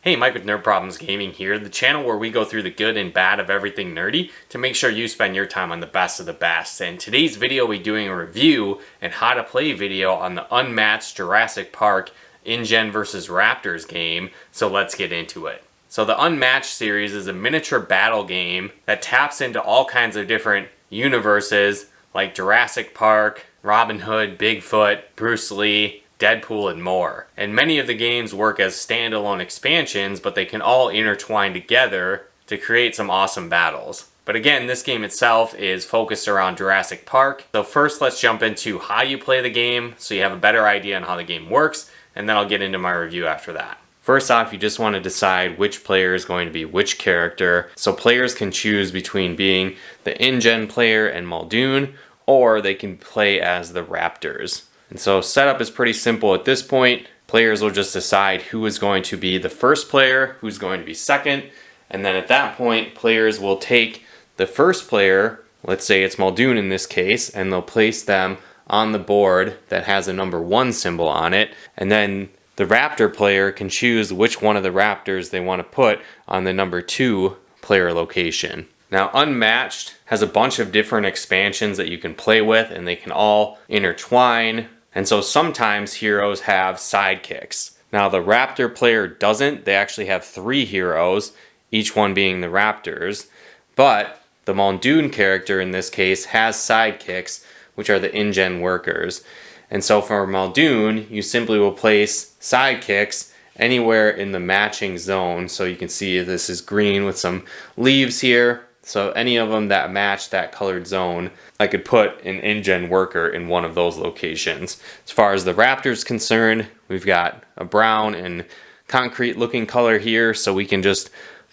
Hey, Mike with Nerd Problems Gaming here, the channel where we go through the good and bad of everything nerdy to make sure you spend your time on the best of the best. And today's video we'll be doing a review and how to play video on the Unmatched Jurassic Park Ingen vs. Raptors game, so let's get into it. So the Unmatched series is a miniature battle game that taps into all kinds of different universes like Jurassic Park, Robin Hood, Bigfoot, Bruce Lee, Deadpool, and more. And many of the games work as standalone expansions, but they can all intertwine together to create some awesome battles. But again, this game itself is focused around Jurassic Park. So first let's jump into how you play the game so you have a better idea on how the game works, and then I'll get into my review after that. First off, you just want to decide which player is going to be which character. So players can choose between being the Ingen player and Muldoon, or they can play as the Raptors. And so setup is pretty simple at this point. Players will just decide who is going to be the first player, who's going to be second, and then at that point, players will take the first player, let's say it's Muldoon in this case, and they'll place them on the board that has a number 1 symbol on it, and then the Raptor player can choose which one of the Raptors they want to put on the number 2 player location. Now, Unmatched has a bunch of different expansions that you can play with, and they can all intertwine. And so sometimes heroes have sidekicks. Now the Raptor player doesn't. They actually have 3 heroes, each one being the Raptors. But the Muldoon character in this case has sidekicks, which are the Ingen workers. And so for Muldoon, you simply will place sidekicks anywhere in the matching zone. So you can see this is green with some leaves here. So any of them that match that colored zone, I could put an Ingen worker in one of those locations. As far as the Raptors concerned, we've got a brown and concrete looking color here, so we can just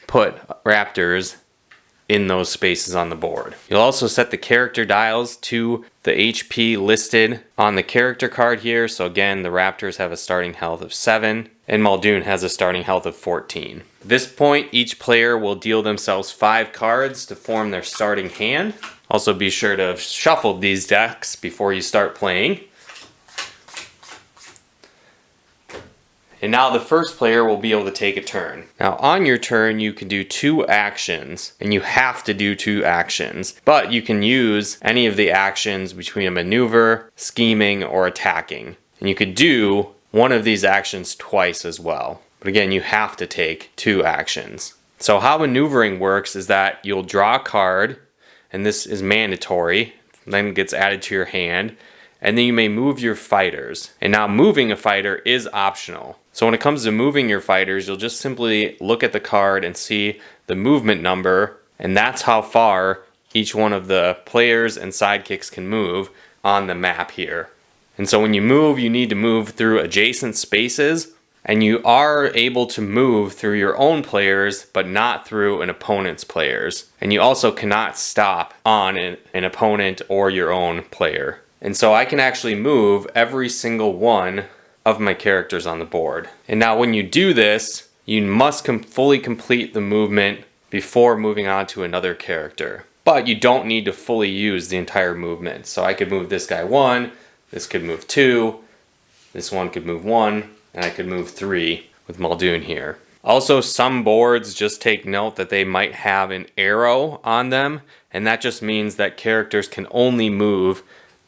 put Raptors in those spaces on the board. You'll also set the character dials to the HP listed on the character card here. So again, the Raptors have a starting health of 7 and Muldoon has a starting health of 14. At this point, each player will deal themselves 5 cards to form their starting hand. Also be sure to shuffle these decks before you start playing. And now the first player will be able to take a turn. Now on your turn, you can do 2 actions, and you have to do 2 actions, but you can use any of the actions between a maneuver, scheming, or attacking. And you could do one of these actions twice as well. But again, you have to take 2 actions. So how maneuvering works is that you'll draw a card, and this is mandatory, then gets added to your hand, and then you may move your fighters. And now moving a fighter is optional. So when it comes to moving your fighters, you'll just simply look at the card and see the movement number, and that's how far each one of the players and sidekicks can move on the map here. And so when you move, you need to move through adjacent spaces, and you are able to move through your own players, but not through an opponent's players. And you also cannot stop on an opponent or your own player. And so I can actually move every single one of my characters on the board. And now when you do this, you must fully complete the movement before moving on to another character. But you don't need to fully use the entire movement. So I could move this guy 1, this could move 2, this one could move 1, and I could move 3 with Muldoon here. Also, some boards just take note that they might have an arrow on them, and that just means that characters can only move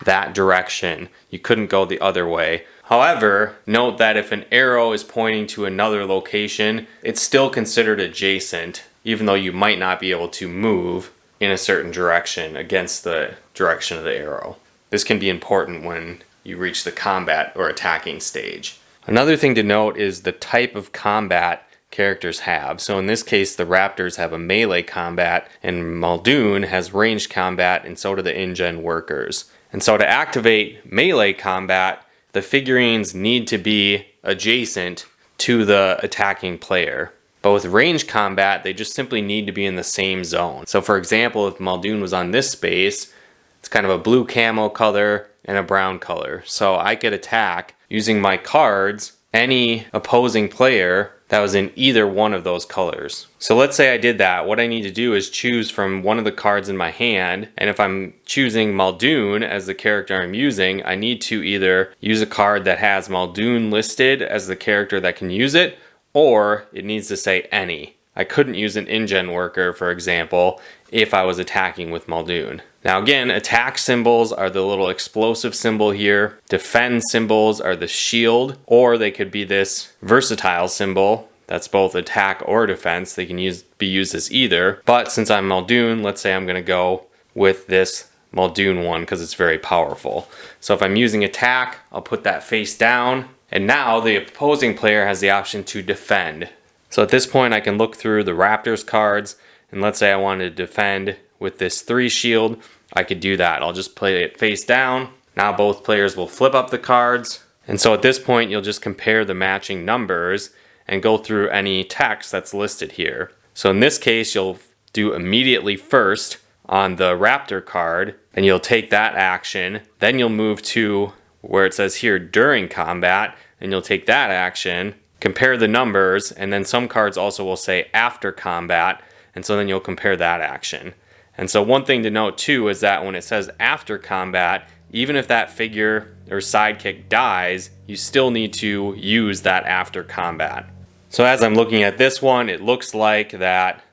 that direction. You couldn't go the other way. However, note that if an arrow is pointing to another location, it's still considered adjacent, even though you might not be able to move in a certain direction against the direction of the arrow. This can be important when you reach the combat or attacking stage. Another thing to note is the type of combat characters have. So in this case, the Raptors have a melee combat, and Muldoon has ranged combat, and so do the Ingen workers. And so to activate melee combat, the figurines need to be adjacent to the attacking player. But with range combat, they just simply need to be in the same zone. So for example, if Muldoon was on this space, it's kind of a blue camo color and a brown color. So I could attack using my cards any opposing player that was in either one of those colors. So let's say I did that. What I need to do is choose from one of the cards in my hand, and if I'm choosing Muldoon as the character I'm using, I need to either use a card that has Muldoon listed as the character that can use it, or it needs to say any. I couldn't use an Ingen worker, for example, if I was attacking with Muldoon. Now again, attack symbols are the little explosive symbol here. Defend symbols are the shield, or they could be this versatile symbol. That's both attack or defense. They can be used as either. But since I'm Muldoon, let's say I'm going to go with this Muldoon one because it's very powerful. So if I'm using attack, I'll put that face down. And now the opposing player has the option to defend. So at this point I can look through the Raptors cards, and let's say I wanted to defend with this 3 shield, I could do that. I'll just play it face down. Now both players will flip up the cards. And so at this point you'll just compare the matching numbers and go through any text that's listed here. So in this case you'll do immediately first on the Raptor card, and you'll take that action. Then you'll move to where it says here during combat, and you'll take that action, compare the numbers, and then some cards also will say after combat, and so then you'll compare that action. And so one thing to note too is that when it says after combat, even if that figure or sidekick dies, you still need to use that after combat. So as I'm looking at this one, it looks like that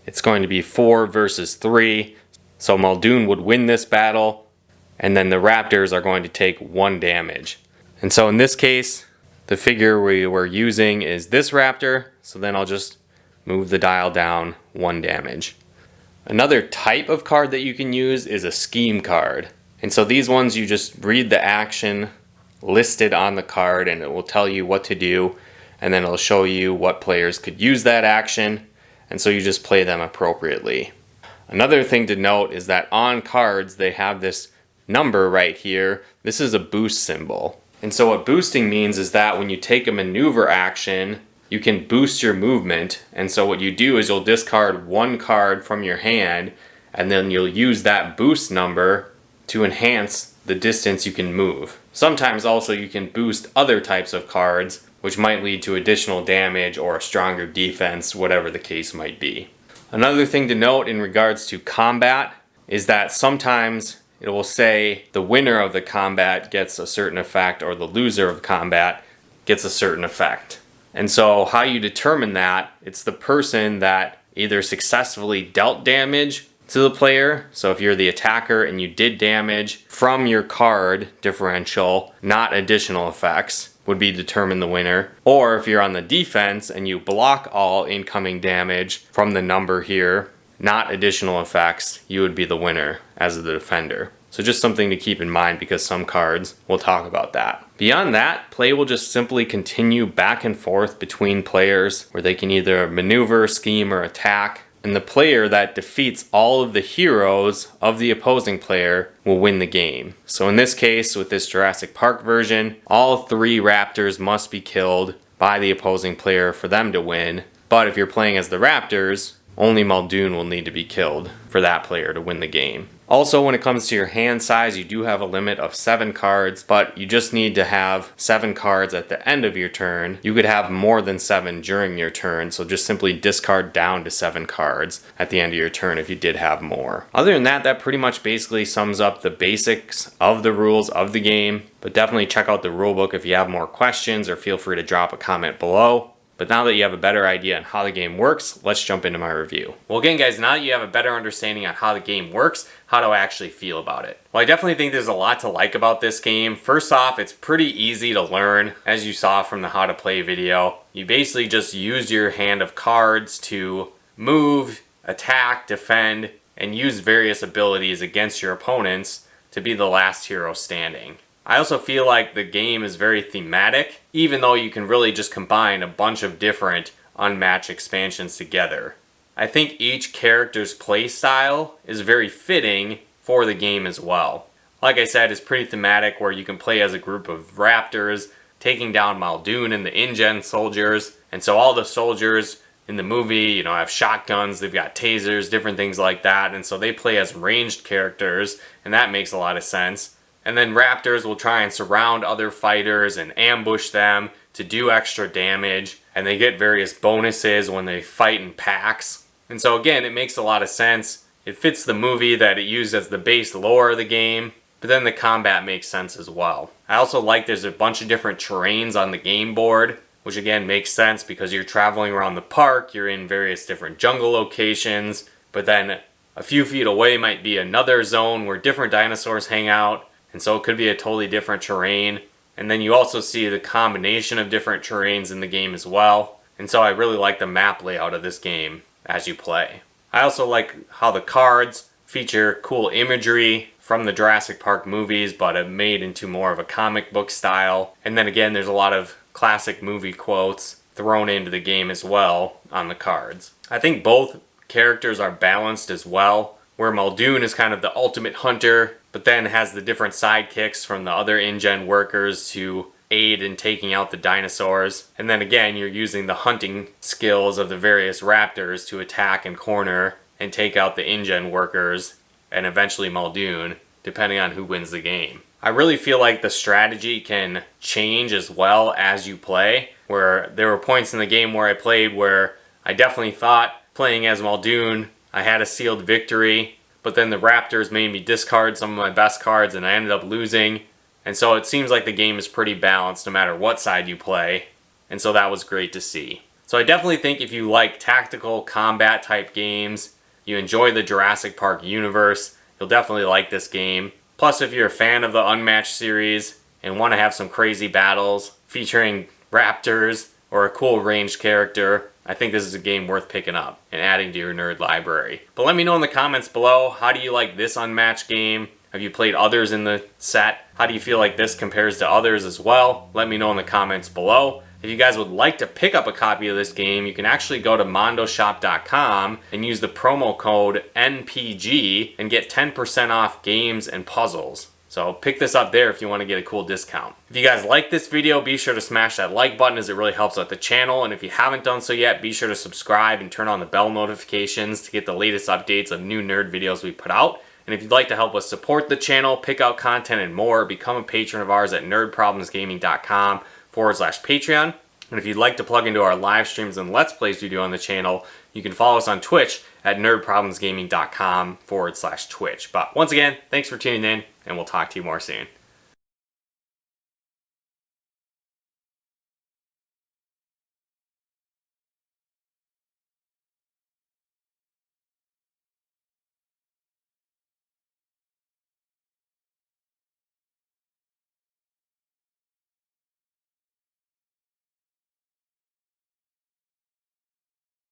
it's going to be 4 versus 3. So Muldoon would win this battle, and then the Raptors are going to take 1 damage. And so in this case, the figure we were using is this Raptor, so then I'll just move the dial down 1 damage. Another type of card that you can use is a scheme card. And so these ones you just read the action listed on the card and it will tell you what to do, and then it'll show you what players could use that action, and so you just play them appropriately. Another thing to note is that on cards they have this number right here. This is a boost symbol. And so what boosting means is that when you take a maneuver action, you can boost your movement. And so what you do is you'll discard 1 card from your hand, and then you'll use that boost number to enhance the distance you can move. Sometimes also you can boost other types of cards, which might lead to additional damage or a stronger defense, whatever the case might be. Another thing to note in regards to combat is that sometimes it will say the winner of the combat gets a certain effect, or the loser of combat gets a certain effect. And so how you determine that, it's the person that either successfully dealt damage to the player. So if you're the attacker and you did damage from your card differential, not additional effects, would be determined the winner. Or if you're on the defense and you block all incoming damage from the number here, not additional effects, you would be the winner as the defender. So just something to keep in mind because some cards will talk about that. Beyond that, play will just simply continue back and forth between players where they can either maneuver, scheme, or attack. And the player that defeats all of the heroes of the opposing player will win the game. So in this case, with this Jurassic Park version, all 3 Raptors must be killed by the opposing player for them to win. But if you're playing as the Raptors, only Muldoon will need to be killed for that player to win the game. Also, when it comes to your hand size, you do have a limit of 7 cards, but you just need to have 7 cards at the end of your turn. You could have more than 7 during your turn, so just simply discard down to 7 cards at the end of your turn if you did have more. Other than that, that pretty much basically sums up the basics of the rules of the game, but definitely check out the rulebook if you have more questions, or feel free to drop a comment below. But now that you have a better idea on how the game works, let's jump into my review. Well, again, guys, now that you have a better understanding on how the game works, how do I actually feel about it? Well, I definitely think there's a lot to like about this game. First off, it's pretty easy to learn, as you saw from the how to play video. You basically just use your hand of cards to move, attack, defend, and use various abilities against your opponents to be the last hero standing. I also feel like the game is very thematic, even though you can really just combine a bunch of different Unmatched expansions together. I think each character's play style is very fitting for the game as well. Like I said, it's pretty thematic where you can play as a group of Raptors, taking down Muldoon and the Ingen soldiers. And so all the soldiers in the movie, have shotguns, they've got tasers, different things like that. And so they play as ranged characters, and that makes a lot of sense. And then Raptors will try and surround other fighters and ambush them to do extra damage. And they get various bonuses when they fight in packs. And so again, it makes a lot of sense. It fits the movie that it used as the base lore of the game. But then the combat makes sense as well. I also like there's a bunch of different terrains on the game board. which again makes sense because you're traveling around the park, you're in various different jungle locations, but then a few feet away might be another zone where different dinosaurs hang out, and so it could be a totally different terrain. And then you also see the combination of different terrains in the game as well. And so I really like the map layout of this game as you play. I also like how the cards feature cool imagery from the Jurassic Park movies, but made into more of a comic book style. And then again, there's a lot of classic movie quotes thrown into the game as well on the cards. I think both characters are balanced as well, where Muldoon is kind of the ultimate hunter, but then has the different sidekicks from the other Ingen workers to aid in taking out the dinosaurs. And then again, you're using the hunting skills of the various raptors to attack and corner and take out the Ingen workers and eventually Muldoon, depending on who wins the game. I really feel like the strategy can change as well as you play, where there were points in the game where I played where I definitely thought playing as Muldoon I had a sealed victory, but then the Raptors made me discard some of my best cards and I ended up losing. And so it seems like the game is pretty balanced no matter what side you play, and so that was great to see. So I definitely think if you like tactical combat type games, you enjoy the Jurassic Park universe, you'll definitely like this game. Plus, if you're a fan of the Unmatched series and want to have some crazy battles featuring raptors or a cool ranged character, I think this is a game worth picking up and adding to your nerd library. But let me know in the comments below, how do you like this Unmatched game? Have you played others in the set? How do you feel like this compares to others as well? Let me know in the comments below. If you guys would like to pick up a copy of this game, you can actually go to mondoshop.com and use the promo code NPG and get 10% off games and puzzles. So pick this up there if you want to get a cool discount. If you guys like this video, be sure to smash that like button as it really helps out the channel. And if you haven't done so yet, be sure to subscribe and turn on the bell notifications to get the latest updates of new nerd videos we put out. And if you'd like to help us support the channel, pick out content and more, become a patron of ours at nerdproblemsgaming.com/Patreon. And if you'd like to plug into our live streams and Let's Plays we do on the channel, you can follow us on Twitch at nerdproblemsgaming.com/Twitch. But once again, thanks for tuning in, and we'll talk to you more soon.